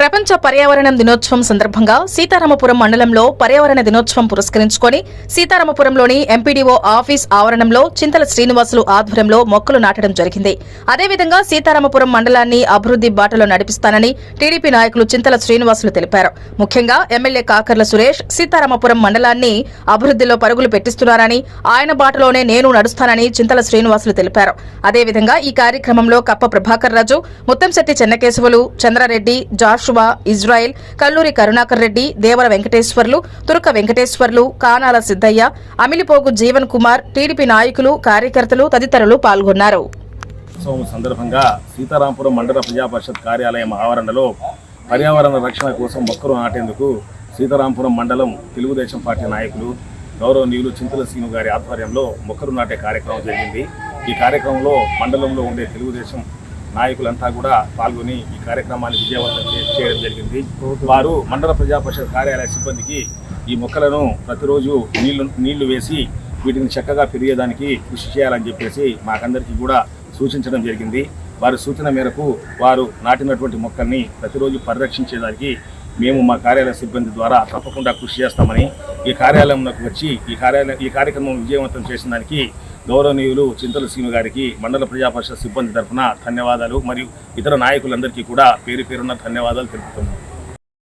ప్రపంచ పర్యావరణ దినోత్సవం సందర్భంగా సీతారామపురం మండలంలో పర్యావరణ దినోత్సవం పురస్కరించుకొని సీతారామపురంలోని ఎంపీడీఓ ఆఫీస్ ఆవరణంలో చింతల శ్రీనివాసులు ఆధ్వర్యంలో మొక్కలు నాటడం జరిగింది. అదేవిధంగా సీతారామపురం మండలాన్ని అభివృద్ది బాటలో నడిపిస్తానని టీడీపీ నాయకులు చింతల శ్రీనివాసులు తెలిపారు. ముఖ్యంగా ఎమ్మెల్యే కాకర్ల సురేష్ సీతారామపురం మండలాన్ని అభివృద్దిలో పరుగులు పెట్టిస్తున్నారని, ఆయన బాటలోనే నేను నడుస్తానని చింతల శ్రీనివాసులు తెలిపారు. అదేవిధంగా ఈ కార్యక్రమంలో కప్ప ప్రభాకర్ రాజు, ముత్తంశెట్టి చెన్నకేశవులు, చంద్రారెడ్డి, జాషువా, ఇజ్రాయెల్, కల్లూరి కరుణాకర్ రెడ్డి, దేవర వెంకటేశ్వర్లు, తురక వెంకటేశ్వర్లు, కానాల సిద్దయ్య, అమిలిపోగు జీవన్ కుమార్, టీడీపీ నాయకులు, కార్యకర్తలు తదితరులు పాల్గొన్నారు. సందర్భంగా సీతారామపురం మండల ప్రజా పరిషత్ కార్యాలయం ఆవరణలో పర్యావరణ రక్షణ కోసం మొక్కలు నాటేందుకు సీతారామపురం మండలం తెలుగుదేశం పార్టీ నాయకులు గౌరవనీయులు చింతల శ్రీను గారి ఆధ్వర్యంలో మొక్కలు నాటే కార్యక్రమం జరిగింది. ఈ కార్యక్రమంలో మండలంలో ఉండే తెలుగుదేశం నాయకులంతా కూడా పాల్గొని ఈ కార్యక్రమాన్ని విజయవంతం చేయడం జరిగింది. వారు మండల ప్రజా పరిషత్ కార్యాలయ సిబ్బందికి ఈ మొక్కలను ప్రతిరోజు నీళ్లు వేసి వీటిని చక్కగా పెరిగేదానికి కృషి చేయాలని చెప్పేసి మాకందరికీ కూడా సూచించడం జరిగింది. వారి సూచన మేరకు వారు నాటినటువంటి మొక్కల్ని ప్రతిరోజు పరిరక్షించేదానికి మేము మా కార్యాలయ సిబ్బంది ద్వారా తప్పకుండా కృషి చేస్తామని, ఈ కార్యాలయంలోకి వచ్చి ఈ కార్యక్రమం విజయవంతం చేసిన దానికి గౌరవనీయులు చింతల శ్రీను గారికి మండల ప్రజా పరిషత్ సిబ్బంది తరఫున ధన్యవాదాలు మరియు ఇతర నాయకులందరికీ కూడా పేరు పేరున్న ధన్యవాదాలు తెలుపుతున్నాం.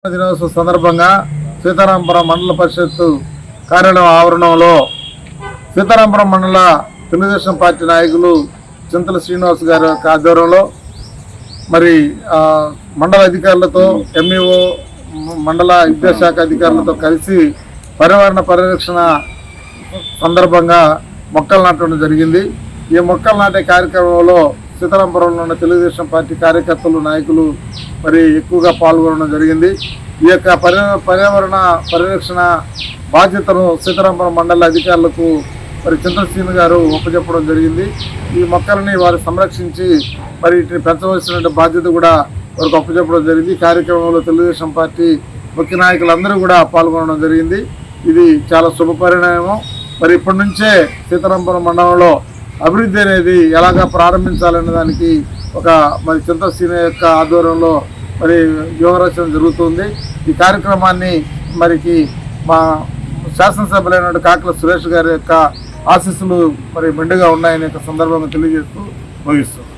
దినోత్సవం సందర్భంగా సీతారామపురం మండల పరిషత్ కార్యాలయం ఆవరణంలో సీతారామపురం మండల తెలుగుదేశం పార్టీ నాయకులు చింతల శ్రీనివాస్ గారి యొక్క ఆధ్వర్యంలో మరి మండల అధికారులతో, ఎంఈఓ, మండల విద్యాశాఖ అధికారులతో కలిసి పర్యావరణ పరిరక్షణ సందర్భంగా మొక్కలు నాటడం జరిగింది. ఈ మొక్కలు నాటే కార్యక్రమంలో సీతారామపురంలో ఉన్న తెలుగుదేశం పార్టీ కార్యకర్తలు, నాయకులు మరి ఎక్కువగా పాల్గొనడం జరిగింది. ఈ యొక్క పర్యావరణ పరిరక్షణ బాధ్యతను సీతారామపురం మండల అధికారులకు మరి చింతల శ్రీను గారు ఒప్పచెప్పడం జరిగింది. ఈ మొక్కలని వారు సంరక్షించి మరి వీటిని పెంచవలసిన బాధ్యత కూడా వారికి ఒప్పచెప్పడం జరిగింది. ఈ కార్యక్రమంలో తెలుగుదేశం పార్టీ ముఖ్య నాయకులందరూ కూడా పాల్గొనడం జరిగింది. ఇది చాలా శుభ పరిణామం. మరి ఇప్పటి నుంచే సీతారామపురం మండలంలో అభివృద్ధి అనేది ఎలాగా ప్రారంభించాలనే దానికి ఒక మరి చింతల శ్రీను యొక్క ఆధ్వర్యంలో మరి వ్యూహరచన జరుగుతుంది. ఈ కార్యక్రమాన్ని మరికి మా శాసనసభ్యులైన కాకర్ల సురేష్ గారి యొక్క ఆశీస్సులు మరి మెండుగా ఉన్నాయనే సందర్భంగా తెలియజేస్తూ ముగిస్తాం.